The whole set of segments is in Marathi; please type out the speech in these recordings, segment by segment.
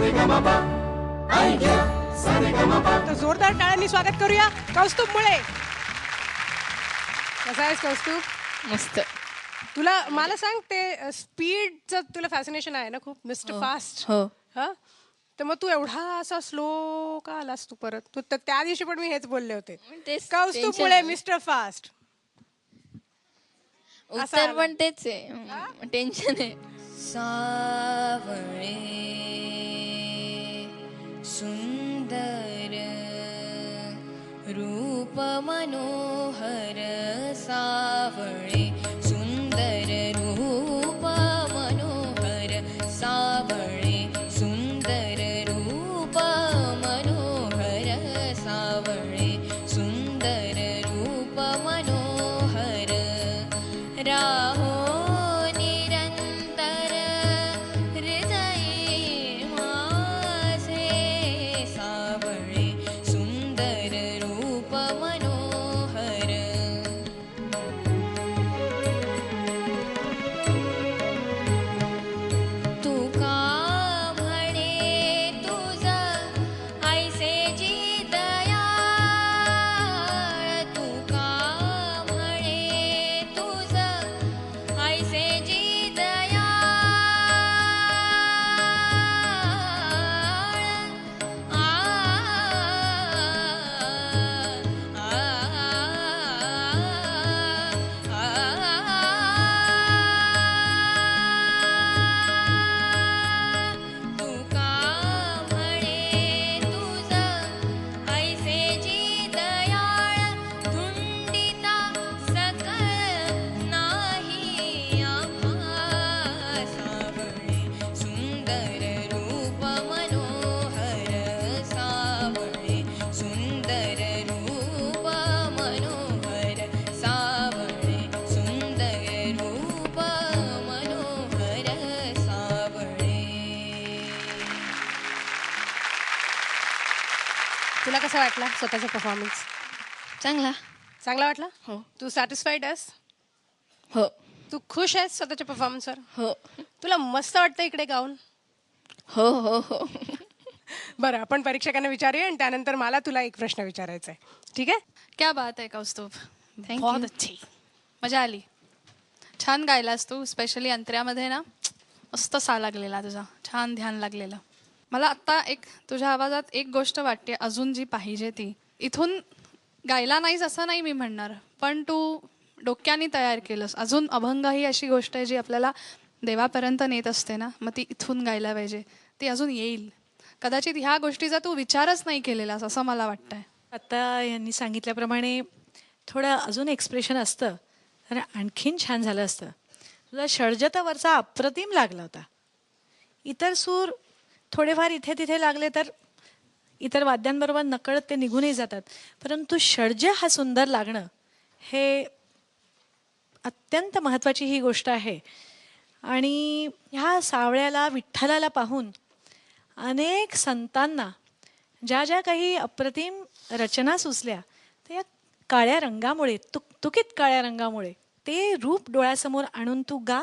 तर जोरदार टाळ्यांनी स्वागत करूया कौस्तुभ मुळे. कसा आहेस कौस्तुभ? मस्त. तुला मला सांग, ते स्पीडचं तुला फॅसिनेशन आहे ना खूप, मिस्टर फास्ट. हो. हा, तर मग तू एवढा असा स्लो का आलास तू परत? तू त्या दिवशी पण मी हेच बोलले होते, कौस्तुभ मुळे मिस्टर फास्ट. उत्तर पण तेच आहे, टेन्शन आहे. सावळे सुंदर रूप मनोहर, सावळे सुंदर रूप मनोहर, सावळे सुंदर रूप मनोहर, सावळे सुंदर रूप मनोहर, राहो निरंतर हृदय माझे, सावळे सुंदर रूप मनोहर. तुका म्हणे तुझ ऐसे जी दयाळ, तुका म्हणे तुझ ऐसे जी दयाळ, तुका म्हणे तुझ ऐसे जी दयाळ, धुंडिता सकळ नाही आम्हा, सावळे सुंदर रूप मनोहर, सावळे सुंदर रूप मनोहर, सावळे सुंदर रूप मनोहर, सावळे. तुला कसा वाटला स्वतःचा परफॉर्मन्स? चांगला. चांगला वाटला? हो. तू सॅटिस्फाईड आहेस? हो. तू खुश आहेस स्वतःच्या परफॉर्मन्सवर? हो. तुला मस्त वाटतं इकडे गाऊन? हो. हो. हो. बरं, आपण परीक्षकांना विचारूया आणि त्यानंतर मला तुला एक प्रश्न विचारायचा आहे. ठीक आहे? क्या बात आहे कौस्तुभ, थँक्यू. बहुत अच्छी, मजा आली. छान गायलास तू, स्पेशली अंतऱ्यामध्ये ना मस्त सा लागलेला तुझा, छान ध्यान लागलेलं. मला आत्ता एक तुझ्या आवाजात एक गोष्ट वाटते अजून जी पाहिजे ती. इथून गायला नाहीस असं नाही मी म्हणणार, पण तू डोक्याने तयार केलंस. अजून अभंग ही अशी गोष्ट आहे जी आपल्याला देवापर्यंत नेत असते ना, मग ती इथून गायला पाहिजे, ती अजून येईल. कदाचित ह्या गोष्टीचा तू विचारच नाही केलेलास असं मला वाटतंय. आता यांनी सांगितल्याप्रमाणे थोडं अजून एक्सप्रेशन असतं तर आणखीन छान झालं असतं. तुझा षड्जतावरचा अप्रतिम लागला होता. इतर सूर थोडेफार इथे तिथे लागले तर इतर वाद्यांबरोबर नकळत ते निघूनही जातात, परंतु षड्ज हा सुंदर लागणं हे अत्यंत महत्त्वाची ही गोष्ट आहे. आणि ह्या सावळ्याला विठ्ठलाला पाहून अनेक संतांना ज्या ज्या काही अप्रतिम रचना सुचल्या त्या या काळ्या रंगामुळे, तुकतुकीत काळ्या रंगामुळे ते रूप डोळ्यासमोर आणून तू गा.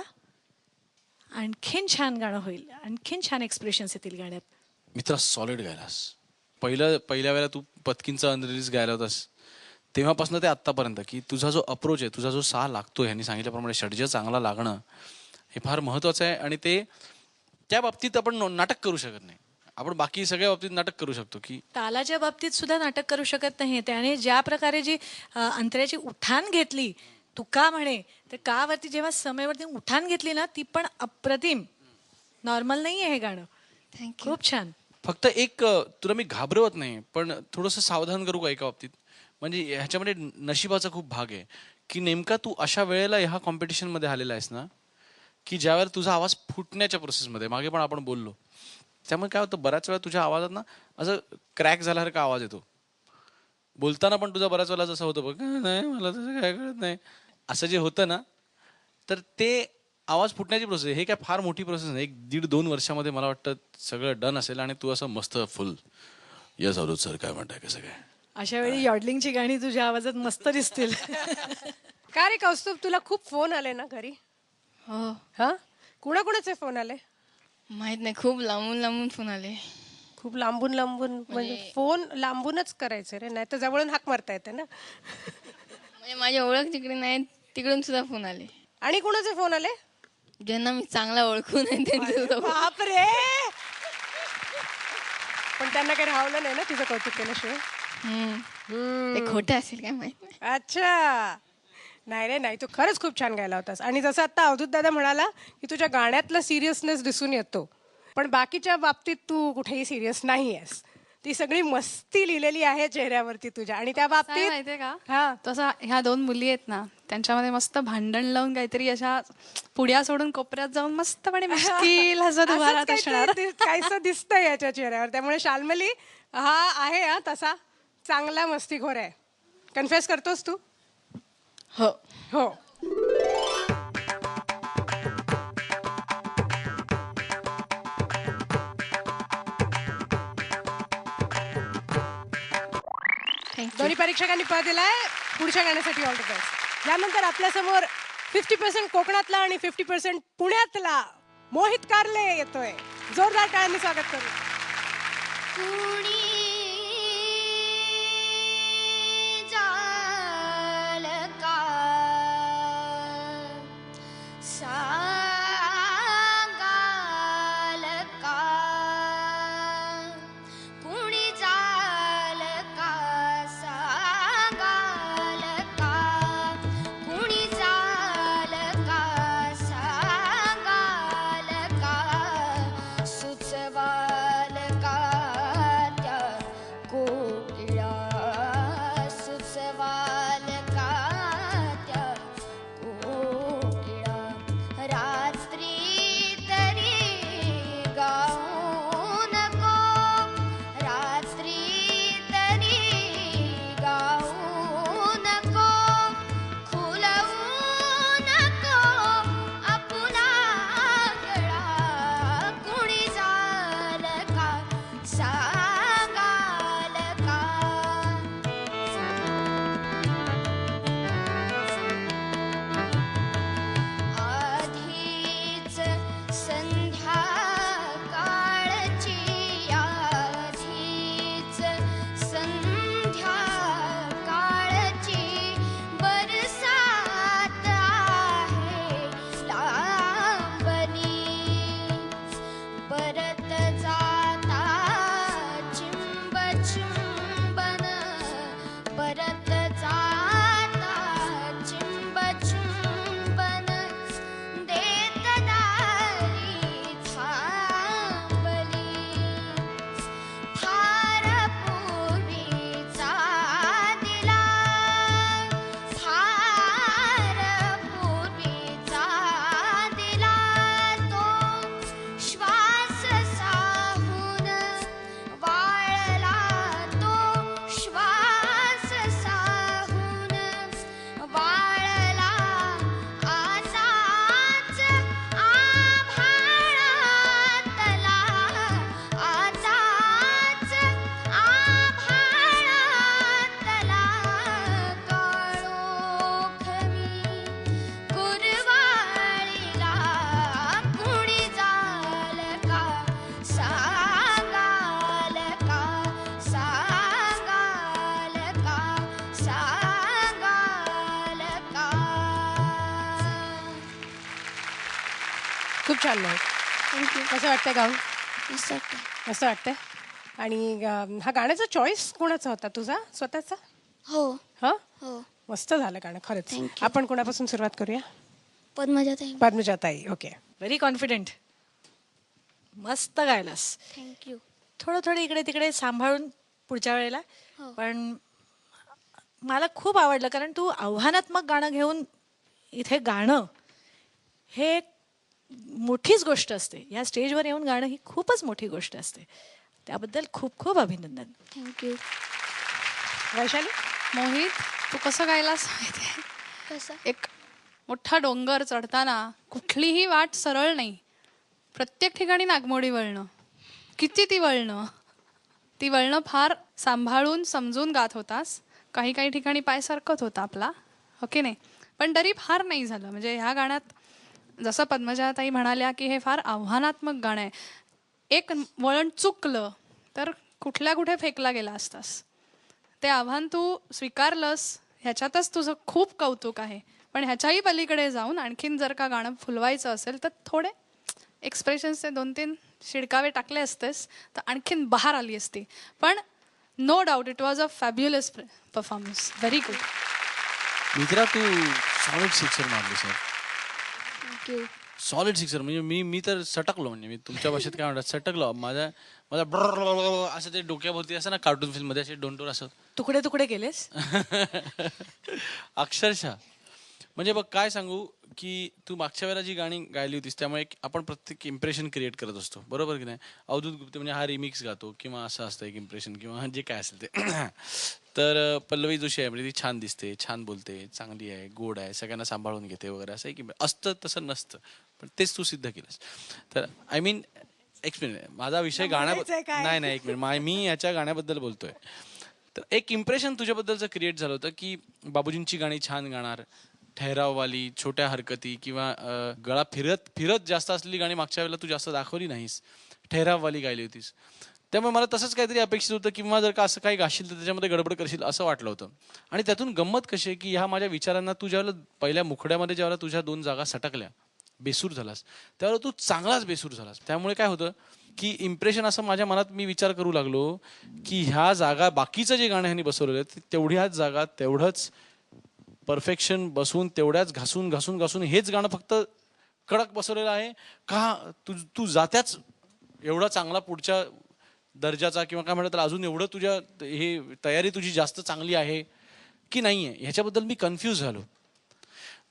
आणखीन छान गाणं होईल, आणखीन छान एक्सप्रेशन्स येतील गाण्यात. मित्रा, सॉलिड गायलास. पहिल्या वेळेला तू पत्कींचा अनरिलीज गायला होतास, तेव्हापासून ते आत्तापर्यंत की तुझा जो अप्रोच आहे, तुझा जो सा लागतो, ह्यांनी सांगितल्याप्रमाणे षड्ज चांगला लागणं हे फार महत्त्वाचं आहे. आणि ते त्या बाबतीत आपण नाटक करू शकत नाही. आपण बाकी सगळ्या बाबतीत नाटक करू शकतो की तालाच्या बाबतीत सुद्धा नाटक करू शकत नाही. त्याने ज्या प्रकारे जी अंतऱ्याची उठाण घेतली, तुका म्हणे तर का वरती जेव्हा समयवरती उठाण घेतली ना, ती पण अप्रतिम. नॉर्मल नाही आहे हे गाणं. थँक्यू. खूप छान. फक्त एक तुला मी घाबरवत नाही, पण थोडंसं सावधान करू का एका बाबतीत. म्हणजे ह्याच्यामध्ये नशिबाचा खूप भाग आहे की नेमका तू अशा वेळेला ह्या कॉम्पिटिशनमध्ये आलेला आहेस ना, की ज्यावेळेला तुझा आवाज फुटण्याच्या प्रोसेसमध्ये, मागे पण आपण बोललो, त्यामुळे काय होतं बऱ्याच वेळा तुझ्या आवाजात ना असं क्रॅक झाल्यासारखा आवाज येतो. बोलताना पण तुझा बऱ्याच वेळा जसं होतं बघ, नाही मला तसं काय कळत नाही असं जे होतं ना, तर ते आवाज फुटण्याची प्रोसेस, हे काय फार मोठी प्रोसेस नाही. 1-1.5-2 वर्षामध्ये मला वाटतं सगळं डन असेल आणि तू असं मस्त फुल यस अवधूत सर काय म्हणताय कसं काय. अशा वेळी यॉडलिंगची गाणी तुझ्या आवाजात मस्त दिसतील. का रे कौस्तुभ, तुला खूप फोन आले ना घरी? हो. हा, कुणाकुणाचे फोन आले? माहित नाही, खूप लांबून लांबून फोन आले. खूप लांबून लांबून म्हणजे फोन लांबूनच करायचं रे, नाही तर जवळून हाक मारता येते ना. म्हणजे माझी ओळख तिकडे नाही, तिकडून सुद्धा फोन आले. आणि कुणाचे फोन आले? ज्यांना मी चांगला ओळखून आहे त्यांचे सुद्धा phone. बापरे. पण त्यांना काही राहवलं नाही ना तुझं कौतुक केल्याशिवाय? ते खोटं असेल काय माहित नाही. अच्छा. नाही रे नाही, तू खरंच खूप छान गायला होतास. आणि जसं आता अवधूत दादा म्हणाला की तुझ्या गाण्यातला सिरियसनेस दिसून येतो, पण बाकीच्या बाबतीत तू कुठेही सिरियस नाही आहेस. ती सगळी मस्ती लिहिलेली आहे चेहऱ्यावरती तुझ्या. आणि त्या काय बाबतीत माहितीये का हा तसं ह्या 2 मुली आहेत ना, त्यांच्यामध्ये मस्त भांडण लावून काहीतरी अशा पुड्या सोडून कोपऱ्यात जाऊन मस्तपणे मिश्किल हसत उभा राहत असणार. काहीसं दिसतंय याच्या चेहऱ्यावर. त्यामुळे शाल्मली हा आहे हा तसा चांगला मस्तीखोर आहे. कन्फेस करतोस तू? हो. हो. दोन्ही परीक्षकांनी पद दिलाय. पुढच्या गाण्यासाठी ऑल द बेस्ट. यानंतर आपल्या समोर 50% कोकणातला आणि 50% पुण्यातला मोहित कारले येतोय. जोरदार टाळ्यांनी स्वागत करू. कुणी जाल का सांगाल का, कुणी जाल का सांगाल का, कुणी जाल का सांगाल का, सुचवाल का त्या कोकिळा, सुचवाल का त्या कोकिळा, रात्री तरी गाऊ नको, रात्री तरी गाऊ नको, खुलवू नको आपला गळा, कुणी जाल का सांगाल का. आधीच संध्याकाळची, आधीच संध्याकाळची बरसात आहे लांबणी, परत जाता चिंब चुंबन, परत जाता चिंब चुंबन, देत दारी थांबली, फार पूर्वीचा दिला, फार पूर्वीचा दिला तो श्वास साहून वाळला, तो श्वास साहून वाळला, आताच आभाळातला, आताच आभाळातला काळोख मी कुरवाळीला, कुणी जाल का सांगाल का, सांगाल का, सांगाल का. खूप छान नाही? थँक्यू. कसं वाटतंय गाऊन? मस्त वाटतं. मस्त वाटतंय. आणि हा गाण्याचा चॉईस कोणाचा होता, तुझा स्वतःचा? हो हा हो. मस्त झालं गाणं खरंच. Thank you. आपण कोणापासून सुरुवात करूया? पद्मजाताई. पद्मजाताई. ओके. Very confident. मस्त गायलास. थँक्यू. थोडं इकडे तिकडे सांभाळून पुढच्या वेळेला. हो. पण मला खूप आवडलं, कारण तू आव्हानात्मक गाणं घेऊन इथे गाणं हे एक मोठीच गोष्ट असते. या स्टेजवर येऊन गाणं ही खूपच मोठी गोष्ट असते. त्याबद्दल खूप खूप अभिनंदन. थँक्यू. वैशाली? मोहित, तू कसं गायलास माहितीये? कसं? एक मोठा डोंगर चढताना कुठलीही वाट सरळ नाही, प्रत्येक ठिकाणी नागमोडी वळणं. किती ती वळणं फार सांभाळून समजून गात होतास. काही ठिकाणी पाय सरकत होता आपला, ओके नाही, पण तरी फार नाही झालं. म्हणजे ह्या गाण्यात जसं पद्मजाताई म्हणाल्या की हे फार आव्हानात्मक गाणं आहे. एक वळण चुकलं तर कुठल्या कुठे फेकला गेला असतास. ते आव्हान तू स्वीकारलंस, ह्याच्यातच तुझं खूप कौतुक आहे. पण ह्याच्याही पलीकडे जाऊन आणखीन जर का गाणं फुलवायचं असेल तर थोडे एक्सप्रेशन्सचे 2-3 शिडकावे टाकले असतेस तर आणखीन बहार आली असती. पण no doubt it was a fabulous performance. Very good. मित्रा, तू सॉलिड सिक्सर मारली सर. थँक्यू. Solid sixer. म्हणजे मी तर सटकलो. म्हणजे मी तुमच्या भाषेत काय म्हणतात सटकलो. माझा ब्रर असं ते डोक्याभोवती असं ना कार्टून फिल्म मध्ये असे डोंटोर असं तुकडे तुकडे केलेस. अक्षरशः. म्हणजे बघ काय सांगू की तू मागच्या वेळेला जी गाणी गायली होतीस त्यामुळे आपण प्रत्येक इम्प्रेशन क्रिएट करत असतो, बरोबर की नाही. अवधूत गुप्ते म्हणजे हा रिमिक्स गातो किंवा असं असतं एक इम्प्रेशन किंवा जे काय असेल ते. तर पल्लवी जोशी आहे म्हणजे ती छान दिसते, छान बोलते, चांगली आहे, गोड आहे, सगळ्यांना सांभाळून घेते वगैरे असं की असतं तसं नसतं. पण तेच तू सिद्ध केलंस. तर आय मीन एक्सपिरियन्स माझा विषय गाण्याबद्दल नाही एक मिनिट मी याच्या गाण्याबद्दल बोलतोय. तर एक इम्प्रेशन तुझ्याबद्दलचं क्रिएट झालं होतं की बाबूजींची गाणी छान गाणार, ठहराववाली, छोट्या हरकती किंवा गळा फिरत फिरत जास्त असलेली गाणी मागच्या वेळेला तू जास्त दाखवली नाहीस, ठहराववाली गायली होतीस. त्यामुळे मला तसंच काहीतरी अपेक्षित होतं किंवा जर का असं काही गाशील तर त्याच्यामध्ये गडबड करशील असं वाटलं होतं. आणि त्यातून गंमत कशी आहे की ह्या माझ्या विचारांना तू ज्यावेळेला पहिल्या मुखड्यामध्ये ज्यावेळेला तुझ्या 2 जागा सटकल्या, बेसूर झालास, त्यावेळेला तू चांगलाच बेसूर झालास. त्यामुळे काय होतं की इम्प्रेशन असं माझ्या मनात मी विचार करू लागलो की ह्या जागा बाकीचं जे गाणं ह्यांनी बसवलेलं आहे तेवढ्याच जागा तेवढंच परफेक्शन बसून तेवढ्याच घासून घासून घासून हेच गाणं फक्त कडक बसवलेलं आहे का तू जात्याच एवढा चांगला पुढच्या दर्जाचा किंवा काय म्हणतात अजून एवढं तुझ्या हे तयारी तुझी जास्त चांगली आहे की नाही आहे ह्याच्याबद्दल मी कन्फ्यूज झालो.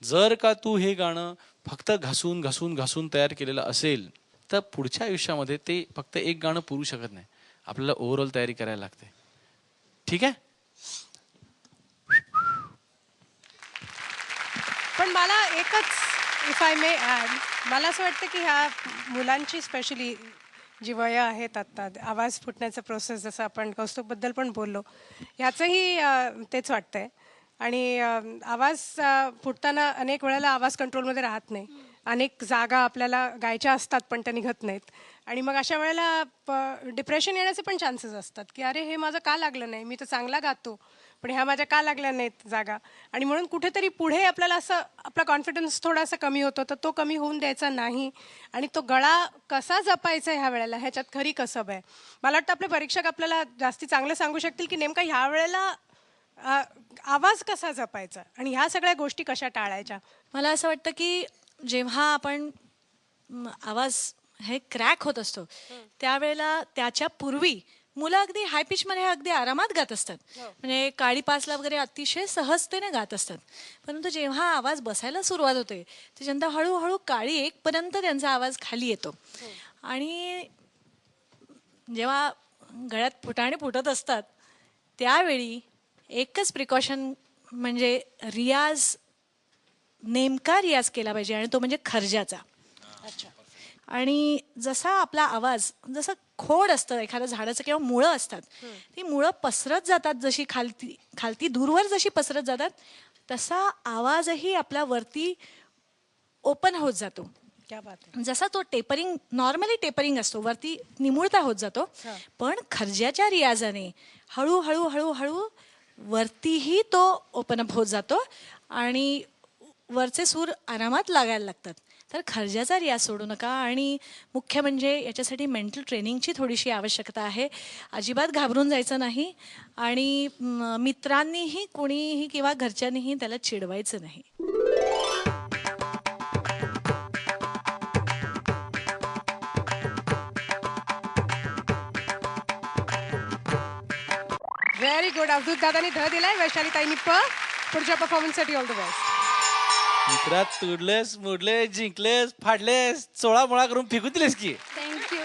जर का तू हे गाणं फक्त घासून घासून घासून तयार केलेलं असेल तर पुढच्या आयुष्यामध्ये ते फक्त एक गाणं पुरू शकत नाही, आपल्याला ओव्हरऑल तयारी करायला लागते. ठीक आहे. पण मला एकच इफ आय मे ॲड, मला असं वाटतं की ह्या मुलांची स्पेशली जी वयं आहेत आत्ता, आवाज फुटण्याचा प्रोसेस जसं आपण कौस्तुभबद्दल पण बोललो, ह्याचंही तेच वाटतंय. आणि आवाज फुटताना अनेक वेळेला आवाज कंट्रोलमध्ये राहत नाही. अनेक जागा आपल्याला गायच्या असतात पण त्या निघत नाहीत. आणि मग अशा वेळेला डिप्रेशन येण्याचे पण चान्सेस असतात की अरे हे माझं का लागलं नाही, मी तर चांगला गातो पण ह्या माझ्या का लागल्या नाहीत जागा. आणि म्हणून कुठेतरी पुढे आपल्याला असं आपला कॉन्फिडन्स थोडासा कमी होतो, तर तो कमी होऊन द्यायचा नाही. आणि तो गळा कसा जपायचा ह्या वेळेला ह्याच्यात खरी कसब आहे. मला वाटतं आपले परीक्षक आपल्याला जास्ती चांगलं सांगू शकतील की नेमका ह्या वेळेला आवाज कसा जपायचा आणि ह्या सगळ्या गोष्टी कशा टाळायच्या. मला असं वाटतं की जेव्हा आपण आवाज हे क्रॅक होत असतो त्यावेळेला त्याच्या पूर्वी मुलं अगदी हाय पिचमध्ये अगदी आरामात गात असतात, म्हणजे काळी पासला वगैरे अतिशय सहजतेने गात असतात. परंतु जेव्हा आवाज बसायला सुरुवात होते त्याच्यानंतर हळूहळू काळी 1 पर्यंत त्यांचा आवाज खाली येतो. आणि जेव्हा गळ्यात फुटाणे फुटत असतात त्यावेळी एकच प्रिकॉशन म्हणजे रियाज, नेमका रियाज केला पाहिजे आणि तो म्हणजे खर्जाचा. आणि जसा आपला आवाज जसं खोड असतं एखाद्या झाडाचं किंवा मुळं असतात, ती मुळं पसरत जातात जशी खालती दूरवर जशी पसरत जातात तसा आवाजही आपला वरती ओपन होत जातो. क्या बात आहे. जसा तो टेपरिंग नॉर्मली टेपरिंग असतो वरती निमुळता होत जातो, पण खर्जाच्या रियाजाने हळूहळू हळूहळू वरतीही तो ओपन अप होत जातो आणि वरचे सूर आरामात लागायला लागतात. तर खर्जाचा रियाज सोडू नका. आणि मुख्य म्हणजे याच्यासाठी मेंटल ट्रेनिंगची थोडीशी आवश्यकता आहे. अजिबात घाबरून जायचं नाही आणि मित्रांनीही कोणीही किंवा घरच्यांनीही त्याला चिडवायचं नाही. Very good. अवधूत दादानी ध दिलाय, वैशाली ताईंनी प. पुढच्या परफॉर्मन्ससाठी ऑल द बेस्ट. मित्रा, तुडलेस मोडलेस जिंकलेस फाडलेस 16 मुळा करून फेकून दिलेस की. थँक्यू.